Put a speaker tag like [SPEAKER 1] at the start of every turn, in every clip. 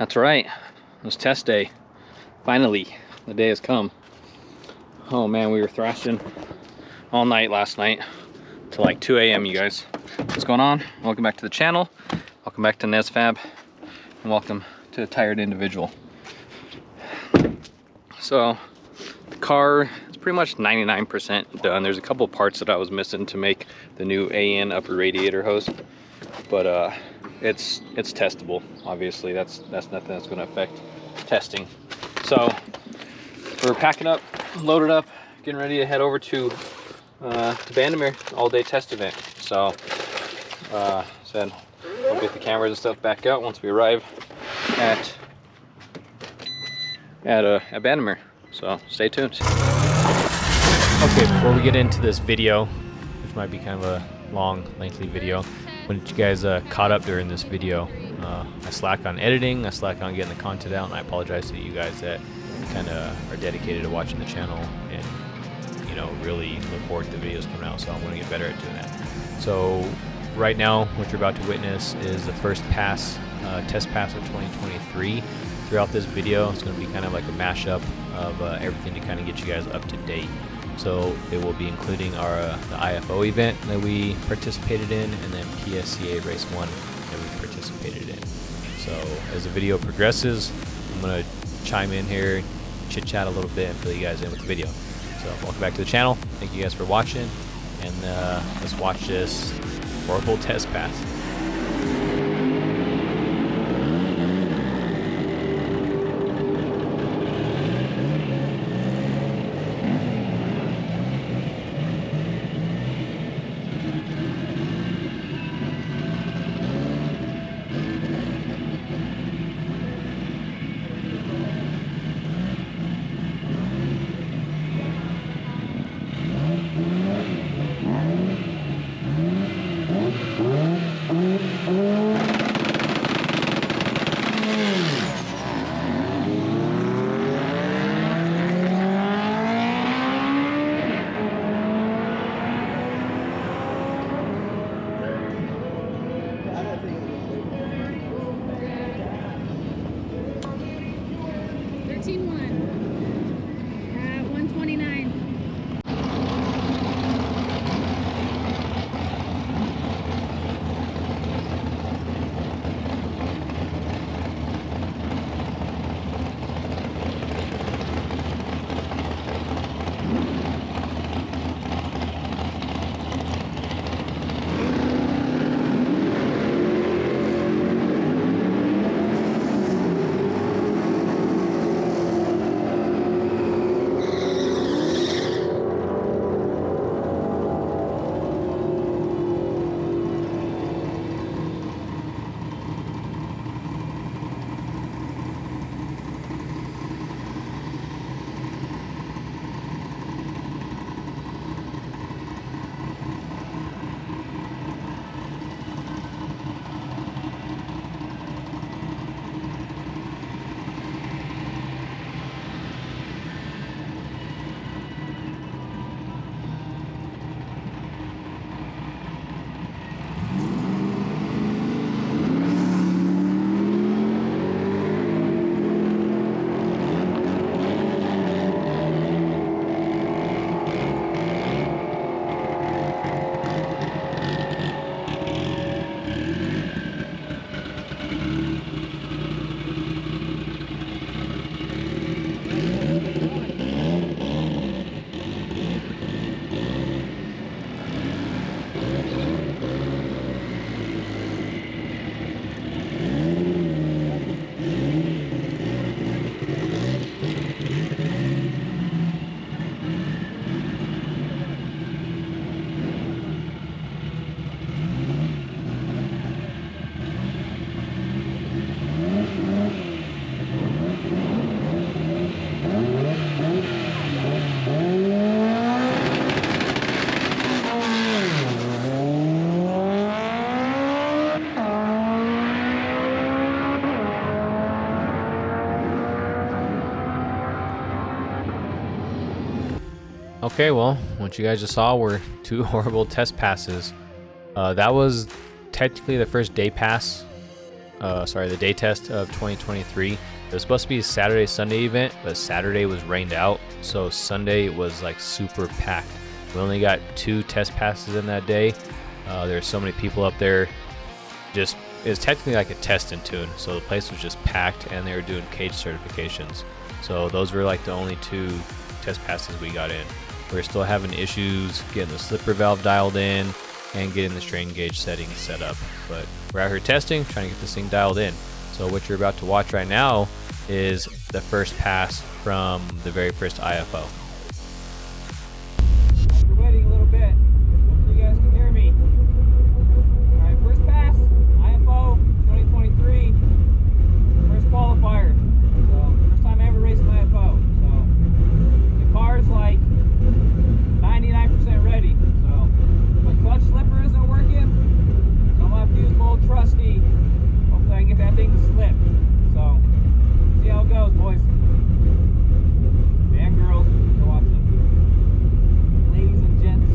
[SPEAKER 1] That's right. It was test day. Finally, the day has come. Oh man, we were thrashing all night last night till like 2 a.m. you guys. What's going on? Welcome back to the channel. Welcome back to NezFab. And welcome to a tired individual. So the car is pretty much 99% done. There's a couple parts that I was missing to make the new AN upper radiator hose, but it's testable. Obviously, that's nothing that's going to affect testing. So we're packing up, loaded up, getting ready to head over to Bandimere all-day test event. So said we'll get the cameras and stuff back out once we arrive at Bandimere. So stay tuned. Okay, before we get into this video, which might be kind of a long, lengthy video, when you guys caught up during this video, I slack on editing, I slack on getting the content out, and I apologize to you guys that kind of are dedicated to watching the channel and, you know, really look forward to the videos coming out. So I'm going to get better at doing that. So right now, what you're about to witness is the first pass, test pass of 2023. Throughout this video, it's going to be kind of like a mashup of everything to kind of get you guys up to date. So it will be including our the IFO event that we participated in, and then PSCA Race 1 that we participated in. So as the video progresses, I'm going to chime in here, chit chat a little bit, and fill you guys in with the video. So welcome back to the channel. Thank you guys for watching, and let's watch this horrible test pass. Okay, well, what you guys just saw were two horrible test passes. That was technically the first day pass the day test of 2023. It was supposed to be a Saturday, Sunday event, but Saturday was rained out, so Sunday was like super packed. We only got 2 test passes in that day. There's so many people up there. Just, it was technically like a test and tune, so the place was just packed, and they were doing cage certifications. So those were like the only 2 test passes we got in. We're still having issues getting the slipper valve dialed in and getting the strain gauge settings set up. But we're out here testing, trying to get this thing dialed in. So what you're about to watch right now is the first pass from the very first IFO.
[SPEAKER 2] After waiting a little bit, hopefully you guys can hear me. Alright, first pass, IFO 2023, first qualifier. So, first time I ever raced an IFO. So, the car's like 99% ready. So, my clutch slipper isn't working, so I'm gonna have to use my old trusty. Hopefully I can get that thing to slip. So, see how it goes, boys. And girls, you're watching. Ladies and gents.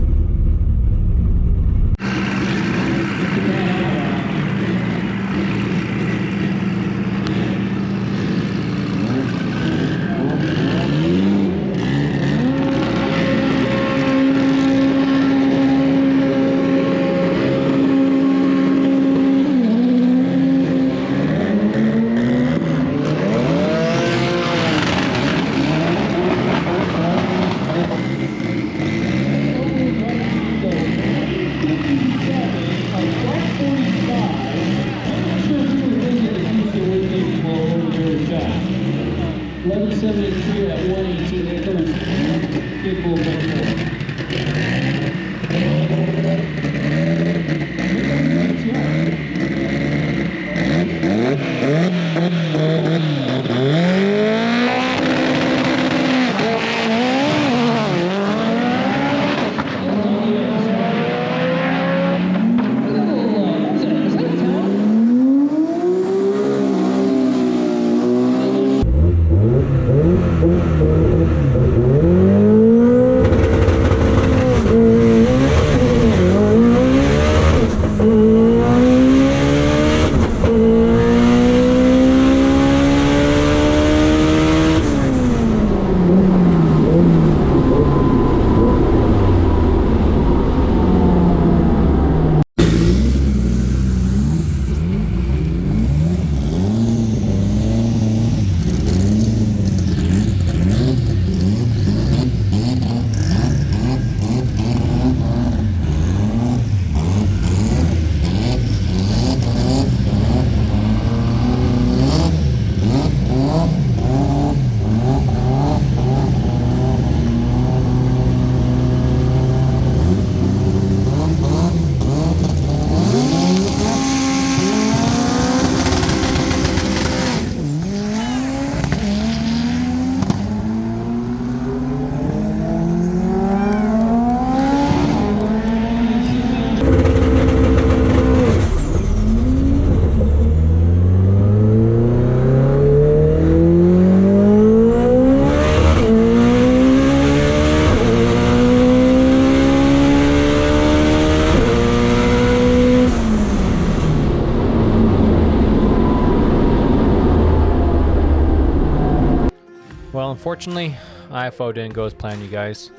[SPEAKER 1] Well, unfortunately, IFO didn't go as planned, you guys.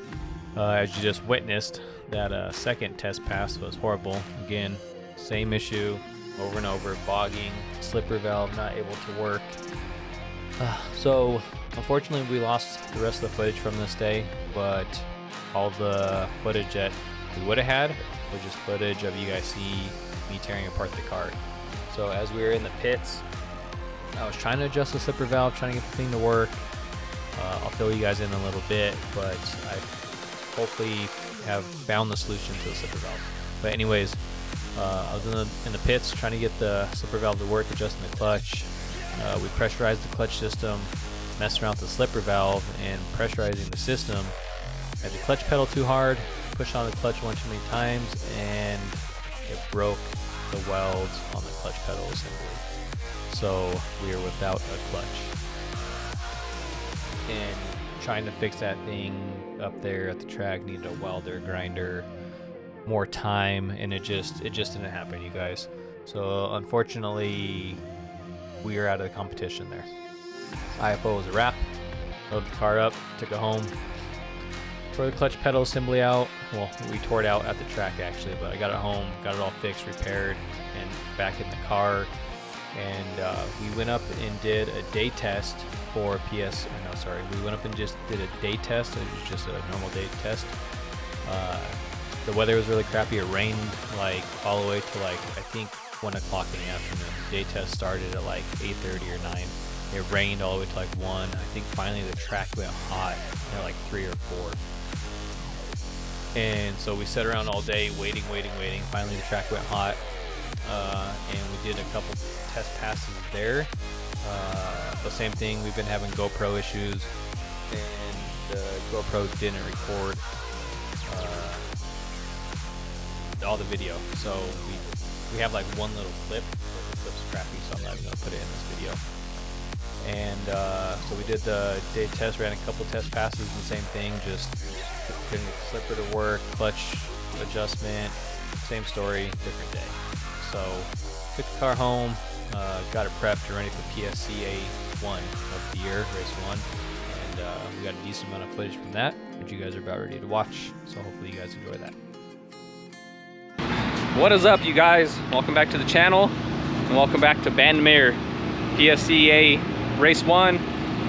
[SPEAKER 1] As you just witnessed, that second test pass was horrible. Again, same issue over and over, bogging, slipper valve not able to work. So, unfortunately, we lost the rest of the footage from this day, but all the footage that we would have had was just footage of you guys see me tearing apart the car. So, as we were in the pits, I was trying to adjust the slipper valve, trying to get the thing to work. I'll fill you guys in a little bit, but I hopefully have found the solution to the slipper valve. But anyways, I was in the pits trying to get the slipper valve to work, adjusting the clutch. We pressurized the clutch system, messed around with the slipper valve, and pressurizing the system. I had the clutch pedal too hard, pushed on the clutch one too many times, and it broke the welds on the clutch pedal assembly. So we are without a clutch. And trying to fix that thing up there at the track needed a welder, grinder, more time, and it just didn't happen, you guys. So unfortunately, we were out of the competition there. IFO was a wrap. Loaded the car up, took it home, tore the clutch pedal assembly out. Well, we tore it out at the track actually, but I got it home, got it all fixed, repaired, and back in the car. And we went up and did a day test for we went up and just did a day test. It was just a normal day test. The weather was really crappy. It rained like all the way to like, I think 1 o'clock in the afternoon. The day test started at like 8:30 or 9. It rained all the way to like 1. I think finally the track went hot at like 3 or 4. And so we sat around all day waiting. Finally the track went hot. And we did a couple test passes there. The same thing, we've been having GoPro issues, and the GoPro didn't record all the video. So we have like one little clip, but the clip's crappy, so I'm not even gonna put it in this video. And so we did the day test, ran a couple test passes, and the same thing, just couldn't get the slipper to work, clutch adjustment, same story, different day. So took the car home, got it prepped and ready for Psca 1 of the year, race 1, and we got a decent amount of footage from that, which you guys are about ready to watch, so hopefully you guys enjoy that.
[SPEAKER 2] What is up, you guys? Welcome back to the channel, and welcome back to Bandmere Psca race 1,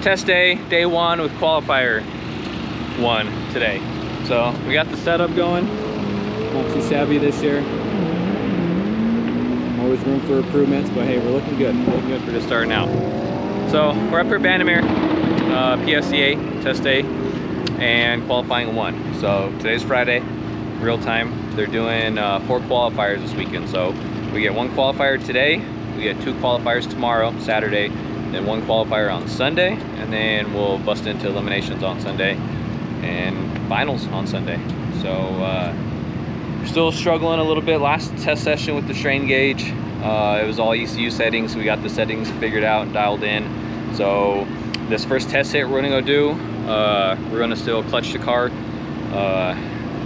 [SPEAKER 2] test day, day 1 with qualifier 1 today. So we got the setup going. Not too shabby this year. Always room for improvements, but hey, we're looking good. Looking good for just starting out. So we're up here at Bandmere Psca test day and qualifying 1. So today's Friday, real time. They're doing 4 qualifiers this weekend. So we get 1 qualifier today, we get 2 qualifiers tomorrow, Saturday, then 1 qualifier on Sunday, and then we'll bust into eliminations on Sunday and finals on Sunday. So still struggling a little bit. Last test session with the strain gauge, it was all ECU settings. We got the settings figured out and dialed in. So this first test hit we're gonna go do, we're gonna still clutch the car,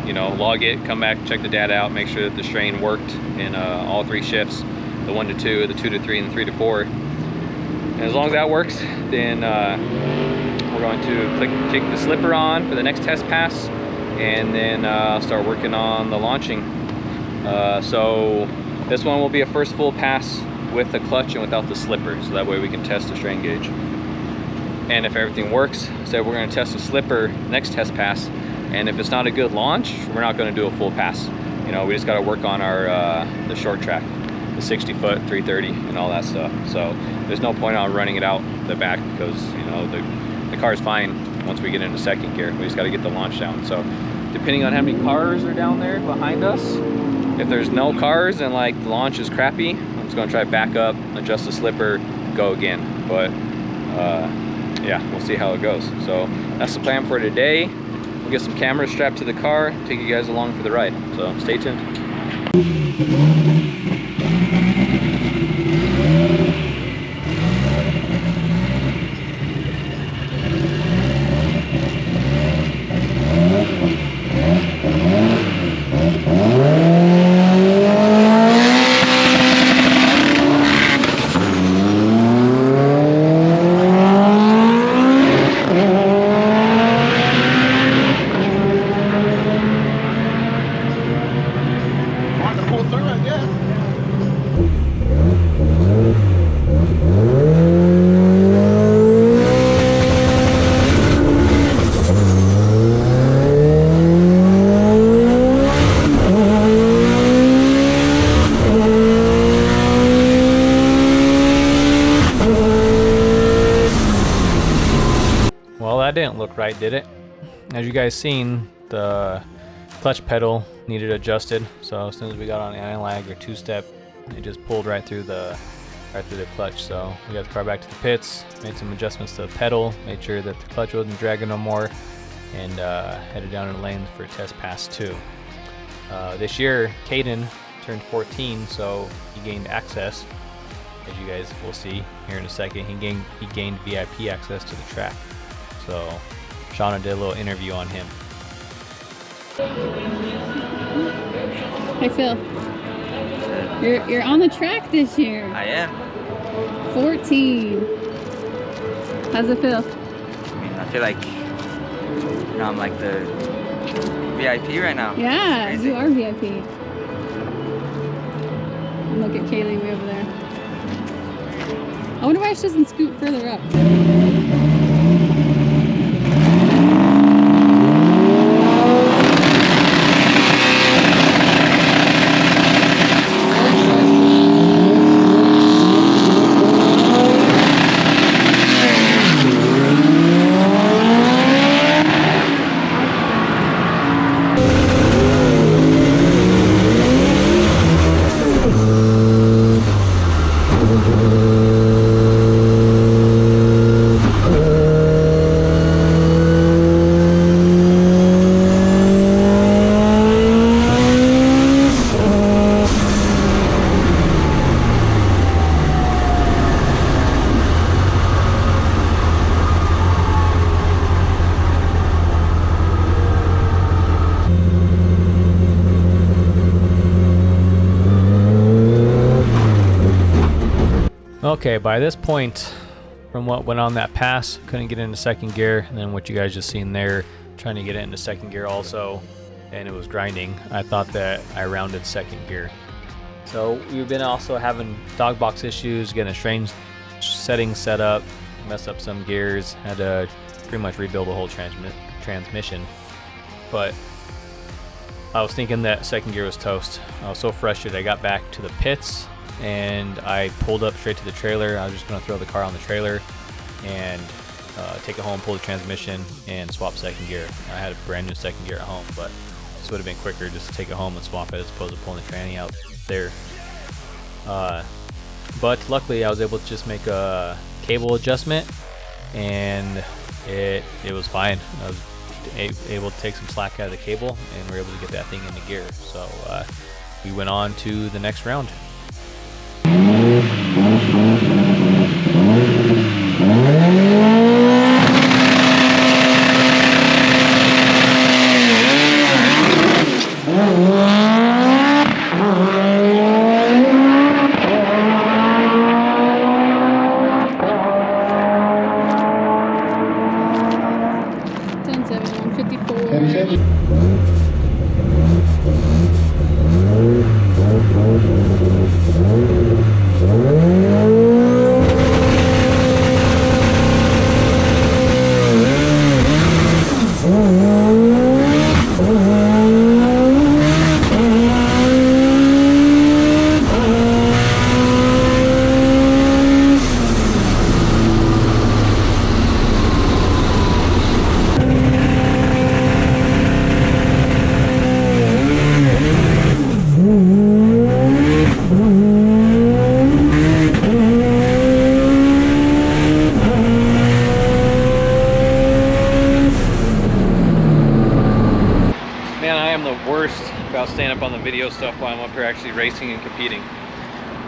[SPEAKER 2] you know, log it, come back, check the data out, make sure that the strain worked in all 3 shifts, the 1 to 2, the 2 to 3, and the 3 to 4. And as long as that works, then we're going to kick the slipper on for the next test pass, and then start working on the launching. So this one will be a first full pass with the clutch and without the slipper, so that way we can test the strain gauge. And if everything works, so we're going to test the slipper next test pass, and if it's not a good launch, we're not going to do a full pass. You know, we just got to work on our the short track, the 60-foot, 330, and all that stuff. So there's no point on running it out the back, because you know the car's fine once we get into second gear. We just got to get the launch down. So depending on how many cars are down there behind us, if there's no cars and like the launch is crappy, I'm just gonna try back up, adjust the slipper, go again. But yeah, we'll see how it goes. So that's the plan for today. We'll get some cameras strapped to the car, take you guys along for the ride. So stay tuned.
[SPEAKER 1] That didn't look right, did it? As you guys seen, the clutch pedal needed adjusted, so as soon as we got on anti-lag or 2-step, it just pulled right through the clutch. So we got the car back to the pits, made some adjustments to the pedal, made sure that the clutch wasn't dragging no more, and headed down in the lane for test pass 2. This year, Caden turned 14, so he gained access, as you guys will see here in a second. He gained VIP access to the track. So Shauna did a little interview on him.
[SPEAKER 3] Hi Phil. You're on the track this year.
[SPEAKER 4] I am.
[SPEAKER 3] 14. How's it feel?
[SPEAKER 4] I mean, I feel like, you know, I'm like the VIP right now.
[SPEAKER 3] Yeah,
[SPEAKER 4] Crazy.
[SPEAKER 3] you are VIP. And look at Kaylee way over there. I wonder why she doesn't scoot further up.
[SPEAKER 1] Okay, by this point, from what went on that pass, couldn't get into second gear, and then what you guys just seen there, trying to get it into second gear also, and it was grinding. I thought that I rounded second gear. So we've been also having dog box issues, getting a strange setting set up, messed up some gears, had to pretty much rebuild the whole transmission. But I was thinking that second gear was toast. I was so frustrated. I got back to the pits and I pulled up straight to the trailer. I was just going to throw the car on the trailer and take it home, pull the transmission, and swap second gear. I had a brand new second gear at home, but this would have been quicker just to take it home and swap it as opposed to pulling the tranny out there. But luckily I was able to just make a cable adjustment and it was fine. I was able to take some slack out of the cable and we were able to get that thing into gear. So we went on to the next round. About staying up on the video stuff while I'm up here actually racing and competing.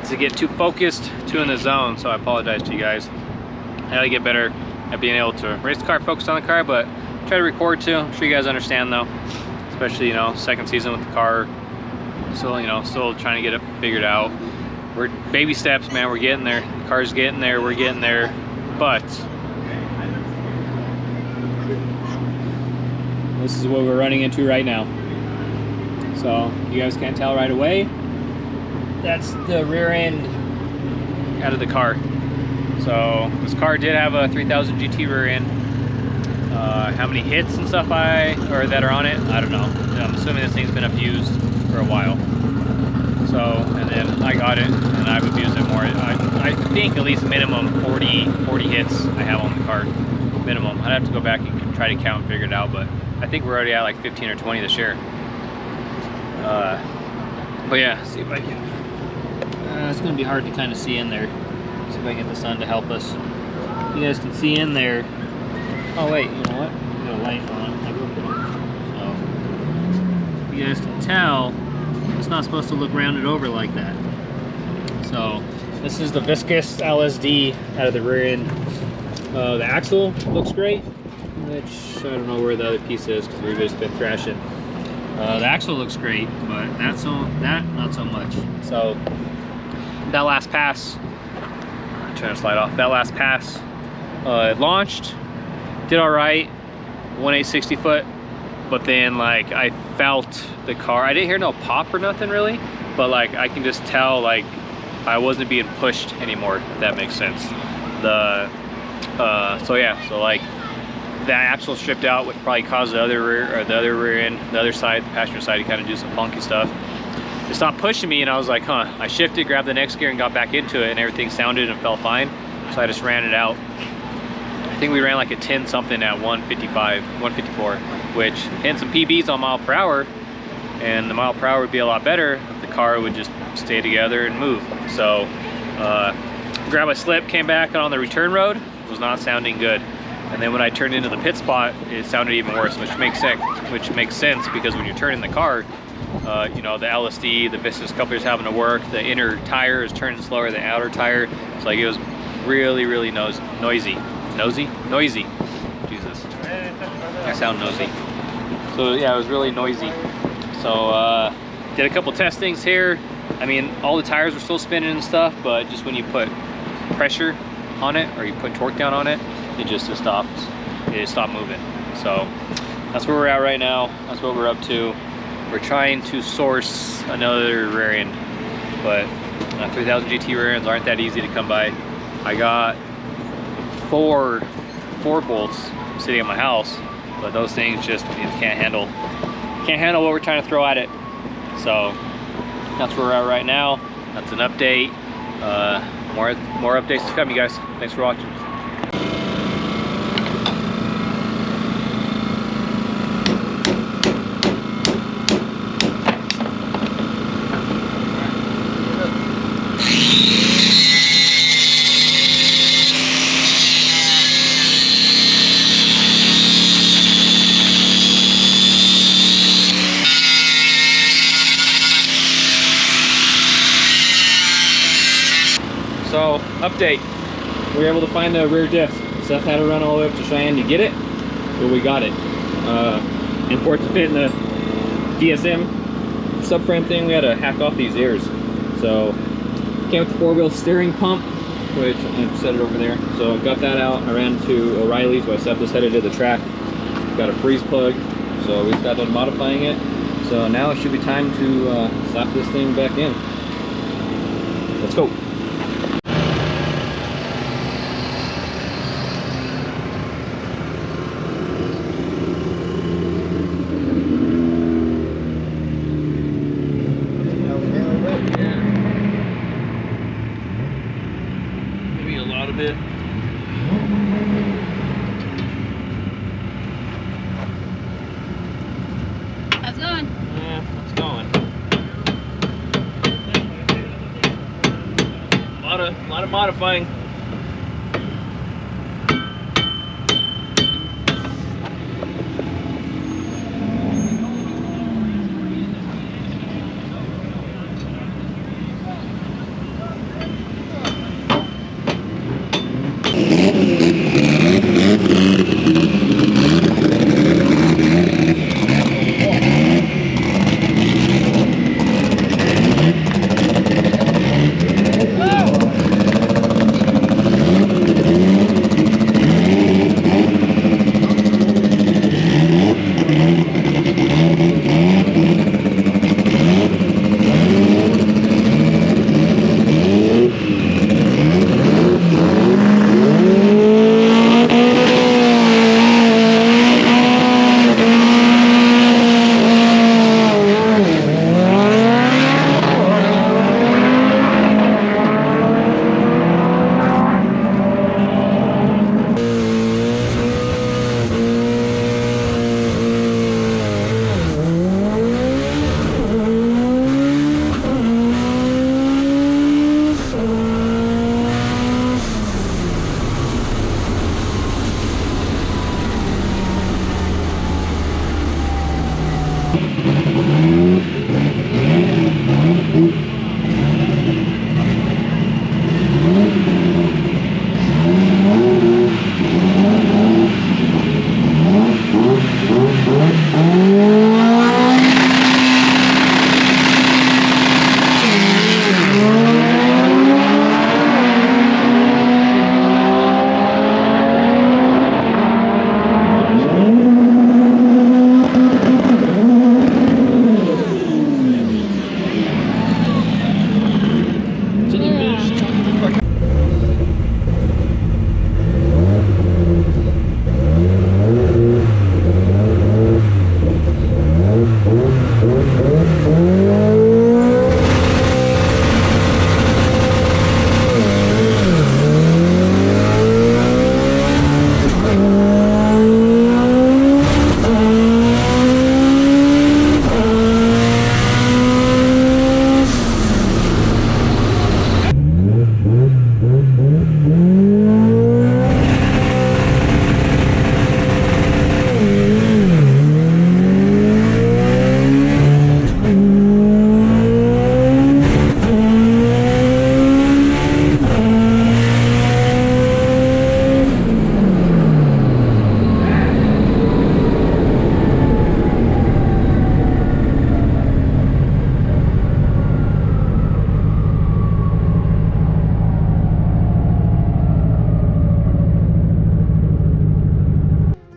[SPEAKER 1] To get too focused, too in the zone, so I apologize to you guys. I gotta get better at being able to race the car, focus on the car, but try to record too. I'm sure you guys understand though, especially, you know, second season with the car. So, you know, still trying to get it figured out. We're baby steps, man, we're getting there. The car's getting there, we're getting there, but this is what we're running into right now. So you guys can't tell right away, that's the rear end out of the car. So this car did have a 3000 GT rear end. How many hits and stuff that are on it, I don't know. I'm assuming this thing's been abused for a while. So, and then I got it and I've abused it more. I think at least minimum 40 hits I have on the car, minimum. I'd have to go back and try to count and figure it out, but I think we're already at like 15 or 20 this year. But yeah, see if I can, it's going to be hard to kind of see in there. See if I can get the sun to help us. You guys can see in there. Oh wait, you know what? We got a light on. So, you guys can tell, it's not supposed to look rounded over like that. So, this is the viscous LSD out of the rear end. The axle looks great, which I don't know where the other piece is because we've just been thrashing. The axle looks great, but that not so much. So that last pass, turn the slide off. That last pass, it launched, did all right, 1.860 foot, but then like I felt the car. I didn't hear no pop or nothing really, but like I can just tell like I wasn't being pushed anymore, if that makes sense. So yeah, so like that axle stripped out would probably cause the other rear end, the other side, the passenger side, to kind of do some funky stuff. It stopped pushing me, and I was like, huh. I shifted, grabbed the next gear, and got back into it, and everything sounded and felt fine. So I just ran it out. I think we ran like a 10 something at 155, 154, which hitting some PBs on mile per hour, and the mile per hour would be a lot better if the car would just stay together and move. So grabbed my slip, came back on the return road, was not sounding good. And then when I turned into the pit spot, it sounded even worse, which makes sense because when you're turning the car, you know, the LSD, the viscous couplers having to work, the inner tire is turning slower than the outer tire. It's like it was really noisy. Noisy. Jesus, I sound nosy. So yeah, it was really noisy. So did a couple testings here. I mean, all the tires were still spinning and stuff, but just when you put pressure on it or you put torque down on it, it stopped moving. So that's where we're at right now. That's what we're up to. We're trying to source another rear end, but 3000 GT rear ends aren't that easy to come by. I got four bolts sitting at my house, but those things just can't handle what we're trying to throw at it. So that's where we're at right now. That's an update. More updates to come, you guys. Thanks for watching. So, update. We were able to find the rear diff. Seth had to run all the way up to Cheyenne to get it, but we got it. And for it to fit in the DSM subframe thing, we had to hack off these ears. So, came with the 4-wheel steering pump, which I've set it over there. So, got that out. I ran to O'Reilly's while Seth was headed to the track. Got a freeze plug, so we got done modifying it. So now it should be time to slap this thing back in. Let's go. Bit.
[SPEAKER 3] How's it going?
[SPEAKER 1] Yeah, it's going. A lot of modifying.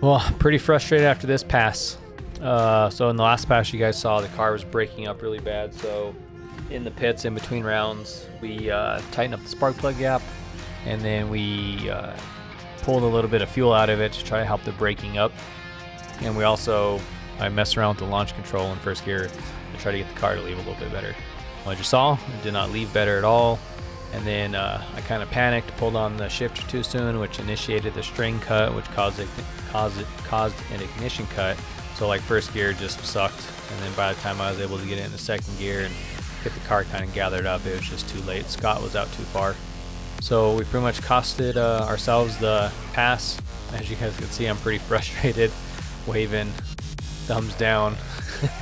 [SPEAKER 1] Well, pretty frustrated after this pass. So in the last pass, you guys saw the car was breaking up really bad. So in the pits, in between rounds, we tightened up the spark plug gap, and then we pulled a little bit of fuel out of it to try to help the braking up. And we also, I messed around with the launch control in first gear to try to get the car to leave a little bit better. Well, as you saw, it did not leave better at all. And then I kind of panicked, pulled on the shifter too soon, which initiated the string cut, which caused an ignition cut. So like first gear just sucked, and then by the time I was able to get it into second gear and get the car kind of gathered up, it was just too late. Scott was out too far. So we pretty much costed ourselves the pass. As you guys can see, I'm pretty frustrated, waving thumbs down,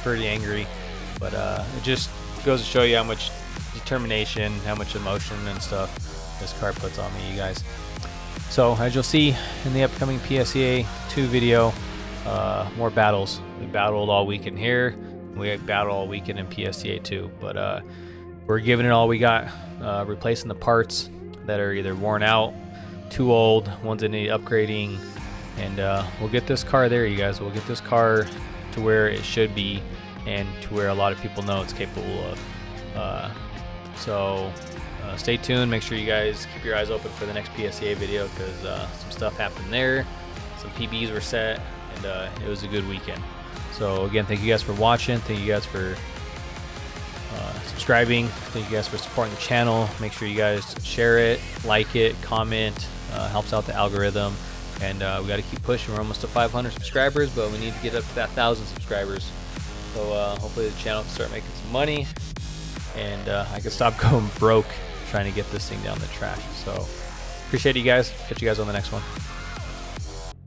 [SPEAKER 1] pretty angry. But it just goes to show you how much determination, how much emotion and stuff this car puts on me, you guys. So as you'll see in the upcoming PSEA 2 video, more battles. We battled all weekend here, we battled all weekend in PSEA 2, but we're giving it all we got, replacing the parts that are either worn out, too old, ones that need upgrading, and we'll get this car there, you guys. We'll get this car to where it should be and to where a lot of people know it's capable of. So stay tuned. Make sure you guys keep your eyes open for the next PSEA video, because some stuff happened there, some PBs were set, and it was a good weekend. So again, thank you guys for watching. Thank you guys for subscribing. Thank you guys for supporting the channel. Make sure you guys share it, like it, comment. Helps out the algorithm. And we got to keep pushing. We're almost to 500 subscribers, but we need to get up to that 1,000 subscribers. So hopefully the channel can start making some money, and I can stop going broke trying to get this thing down the track. So appreciate you guys. Catch you guys on the next one.